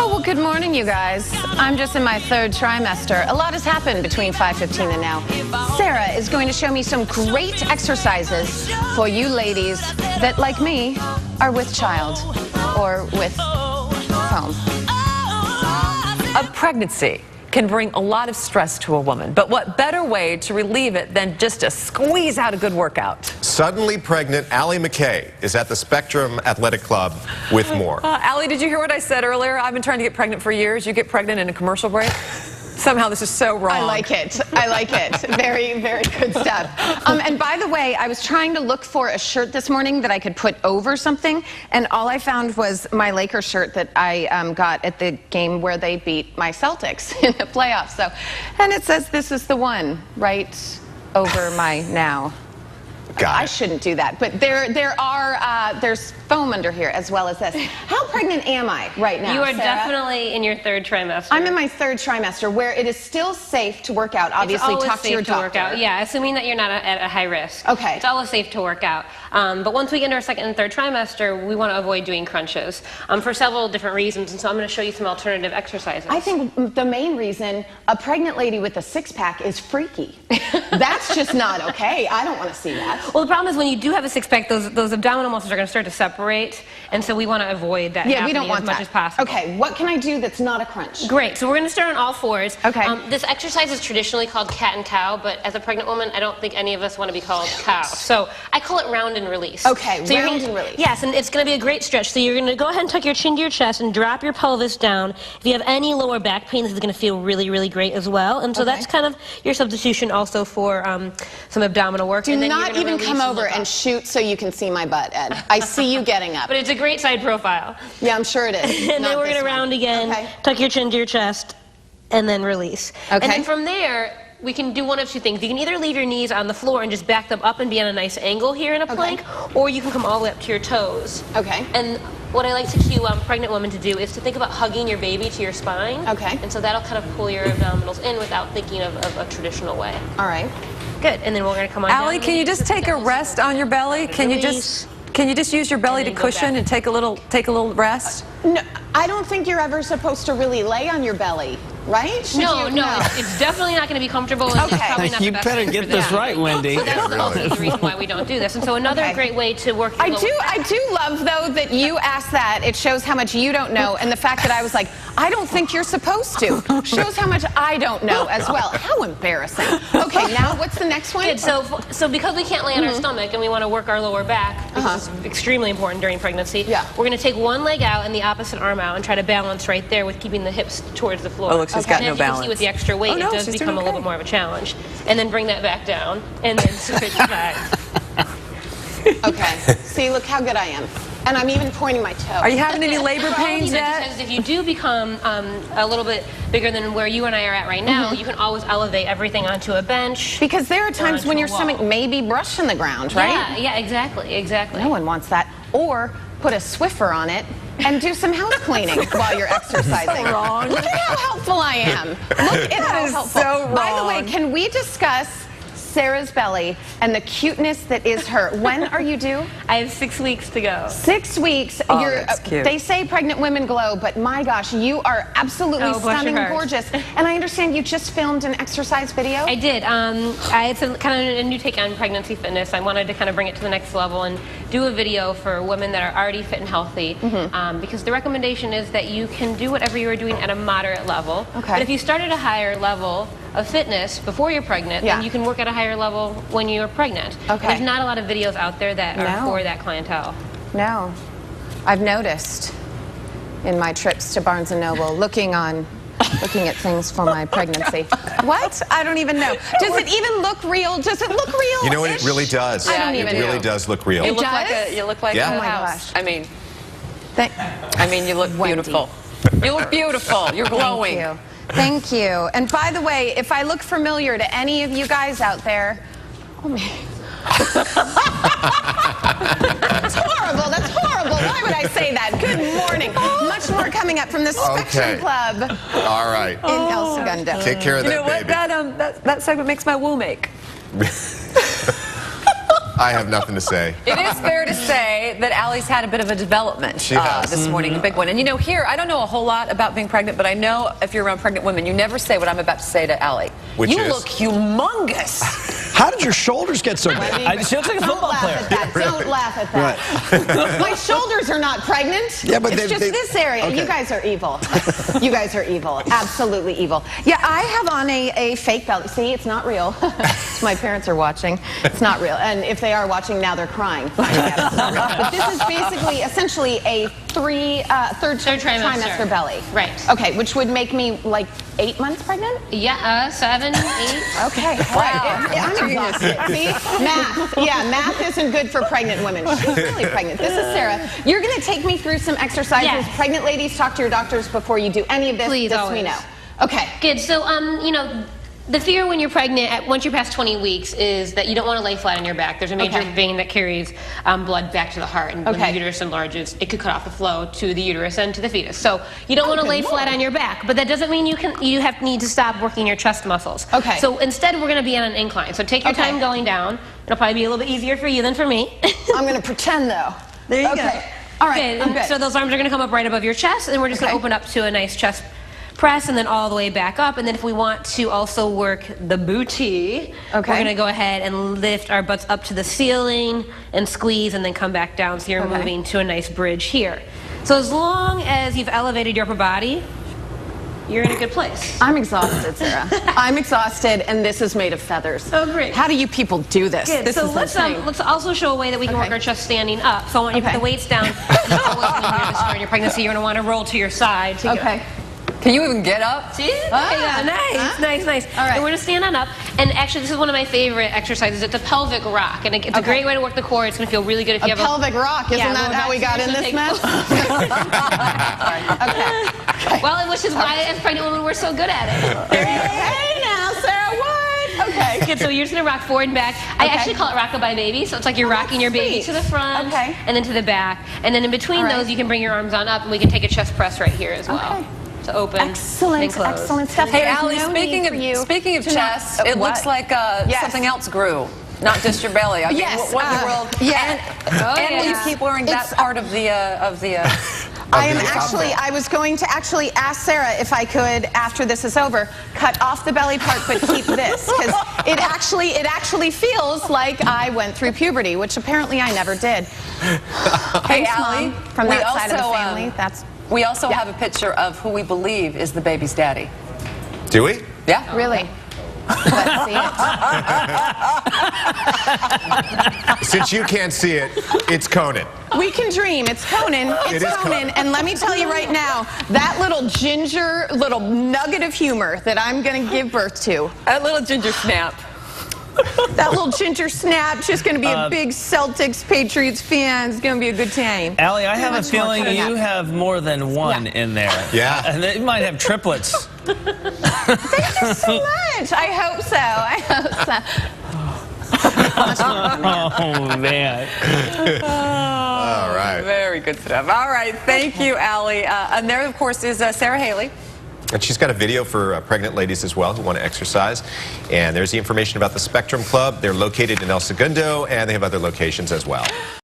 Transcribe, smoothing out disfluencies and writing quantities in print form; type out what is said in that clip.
Oh, well, good morning, you guys. I'm just in my third trimester. A lot has happened between 5:15 and now. Sara is going to show me some great exercises for you ladies that, like me, are with child or with home. A pregnancy can bring a lot of stress to a woman, but what better way to relieve it than just to squeeze out a good workout? Suddenly pregnant Allie McKay is at the Spectrum Athletic Club with more. Allie, did you hear what I said earlier? I've been trying to get pregnant for years. You get pregnant in a commercial break? Somehow this is so wrong. I like it. I like it. Very, very good stuff. And by the way, I was trying to look for a shirt this morning that I could put over something, and all I found was my Lakers shirt that I got at the game where they beat my Celtics in the playoffs. So, and it says this is the one right over my now. I shouldn't do that, but there's foam under here as well as this. How pregnant am I right now, You are Sara? Definitely in your third trimester. I'm in my third trimester, where it is still safe to work out. Obviously, talk to your doctor. Work out. Yeah, assuming that you're not at a high risk. Okay. It's always safe to work out. But once we get into our second and third trimester, we want to avoid doing crunches for several different reasons. And so I'm going to show you some alternative exercises. I think the main reason a pregnant lady with a six-pack is freaky. That's just not okay. I don't want to see that. Well, the problem is when you do have a six-pack, those abdominal muscles are going to start to separate, and so we want to avoid that Yeah, we don't want as much that as possible. Okay, what can I do that's not a crunch? Great. So we're going to start on all fours. Okay. This exercise is traditionally called cat and cow, but as a pregnant woman, I don't think any of us want to be called cow. So I call it round and release. Okay, so round and release. Yes, and it's going to be a great stretch. So you're going to go ahead and tuck your chin to your chest and drop your pelvis down. If you have any lower back pain, this is going to feel really, really great as well. And so that's kind of your substitution also for some abdominal work. Do and then not even come over and shoot so you can see my butt, Ed. I see you getting up. But it's a great side profile. Yeah, I'm sure it is. And then we're going to round again, tuck your chin to your chest, and then release. Okay. And then from there, we can do one of two things. You can either leave your knees on the floor and just back them up and be on a nice angle here in a plank, or you can come all the way up to your toes. Okay. And what I like to cue pregnant women to do is to think about hugging your baby to your spine. Okay. And so that'll kind of pull your abdominals in without thinking of a traditional way. All right. Good. And then we're going to come on Allie, down. can you just take a rest on your belly? Can you just use your belly to cushion and take a little rest? No, I don't think you're ever supposed to really lay on your belly, right? No, it's definitely not going to be comfortable. And it's probably not You the best better thing get for this that. right, Wendy. So that's also the reason why we don't do this. And so another great way to work your lower back. I do love, though, that you asked that. It shows how much you don't know, and the fact that I was like, I don't think you're supposed to, shows how much I don't know as well. How embarrassing. Okay, now what's the next one? Good. So because we can't lay on our stomach and we want to work our lower back, because it's extremely important during pregnancy, we're going to take one leg out and the opposite arm out and try to balance right there with keeping the hips towards the floor. Oh, look, she's got no balance. And you can see with the extra weight, it does become a little bit more of a challenge. And then bring that back down, and then switch back. Okay. See, look how good I am. And I'm even pointing my toe. Are you having any labor pains yet? Because if you do become a little bit bigger than where you and I are at right now, you can always elevate everything onto a bench. Because there are times when your stomach may be brushing the ground, right? Yeah, exactly. No one wants that. Or put a Swiffer on it and do some house cleaning while you're exercising. So wrong. Look at how helpful I am. Look at how helpful. So wrong. By the way, can we discuss Sara's belly and the cuteness that is her? When are you due? I have 6 weeks to go. 6 weeks. Oh, that's cute. They say pregnant women glow, but my gosh, you are absolutely stunning and gorgeous. And I understand you just filmed an exercise video? I did. It's kind of a new take on pregnancy fitness. I wanted to kind of bring it to the next level and do a video for women that are already fit and healthy. Because the recommendation is that you can do whatever you are doing at a moderate level. But if you start at a higher level of fitness before you're pregnant, then you can work at a higher level when you're pregnant. There's not a lot of videos out there that are for that clientele. No. I've noticed in my trips to Barnes & Noble, looking at things for my pregnancy. What? I don't even know. Does it even look real? Does it look real? You know what? It really does. I don't even know. It really does look real. You look like a house. I mean, you look beautiful. You look beautiful. You're glowing. Thank you. Thank you. And by the way, if I look familiar to any of you guys out there, oh man. That's horrible. That's horrible. Why would I say that? Good morning. Much more coming up from the Spectrum Club. All right. In El Segundo. Take care of that, You know what? baby. That segment makes my womb ache. I have nothing to say. It is fair to say that Allie's had a bit of a development She has. this morning, a big one. And you know, here, I don't know a whole lot about being pregnant, but I know if you're around pregnant women, you never say what I'm about to say to Allie. Which you is? look humongous. How did your shoulders get so big? She looks like a football player. Don't laugh at that. My shoulders are not pregnant. Yeah, but it's just this area. okay. You guys are evil. You guys are evil. Absolutely evil. Yeah, I have on a fake belly. See, it's not real. My parents are watching. It's not real. And if they are watching now, they're crying. But this is basically, essentially, a third trimester belly. Right. Okay, which would make me like 8 months pregnant? Yeah, 7, 8. Okay. Wow. I'm exhausted. See? Math. Yeah, math isn't good for pregnant women. She's really pregnant. This is Sarah. You're going to take me through some exercises. Yes. Pregnant ladies, talk to your doctors before you do any of this. Please, this always. we know. Okay. Good. So, you know, the fear when you're pregnant, once you're past 20 weeks, is that you don't want to lay flat on your back. There's a major vein that carries blood back to the heart, and when the uterus enlarges, it could cut off the flow to the uterus and to the fetus. So you don't want to lay flat on your back, but that doesn't mean you need to stop working your chest muscles. Okay. So instead, we're going to be on an incline. So take your time going down. It'll probably be a little bit easier for you than for me. I'm going to pretend though. There you go. All right. Good. So those arms are going to come up right above your chest, and we're just going to open up to a nice chest press, and then all the way back up. And then if we want to also work the booty, we're going to go ahead and lift our butts up to the ceiling and squeeze, and then come back down. So you're moving to a nice bridge here. So as long as you've elevated your upper body, you're in a good place. I'm exhausted, Sarah. I'm exhausted, and this is made of feathers. Oh, great. How do you people do this? Good. This So is let's also show a way that we can work our chest standing up. So I want you to put the weights down. You always, when you're this far in your pregnancy, you're going to want to roll to your side. Okay. Can you even get up? See? Yeah, nice. All right. And we're going to stand on up. And actually, this is one of my favorite exercises. It's a pelvic rock. And it's a great way to work the core. It's going to feel really good if you have pelvic rock. Isn't that how we got in this mess? Okay. Well, which is why as pregnant women we're so good at it. Hey now, Sarah, what? Okay. Good, so you're just going to rock forward and back. I actually call it rock-a-bye baby. So it's like you're rocking your baby to the front and then to the back. And then in between those, you can bring your arms on up, and we can take a chest press right here as well. So open and close. Excellent stuff. Hey, Allie, speaking of chest, it looks like something else grew. Not just your belly. I mean, what in the world? And will you keep wearing that part of the I was going to actually ask Sarah if I could, after this is over, cut off the belly part but keep this, because it actually feels like I went through puberty, which apparently I never did. Hey, Allie, from that side of the family, we also have a picture of who we believe is the baby's daddy. Do we? Yeah. Really? Let's see it. Since you can't see it, it's Conan. We can dream. It's Conan. It's Conan. And let me tell you right now, that little nugget of humor that I'm going to give birth to. That little ginger snap. That little ginger snap, just going to be a big Celtics Patriots fan. It's going to be a good time. Allie, I have a feeling you have more than one in there. Yeah. And you might have triplets. Thank you so much. I hope so. I hope so. Oh, man. All right. Very good stuff. All right. Thank you, Allie. And there, of course, is Sara Haley. And she's got a video for pregnant ladies as well who want to exercise. And there's the information about the Spectrum Club. They're located in El Segundo, and they have other locations as well.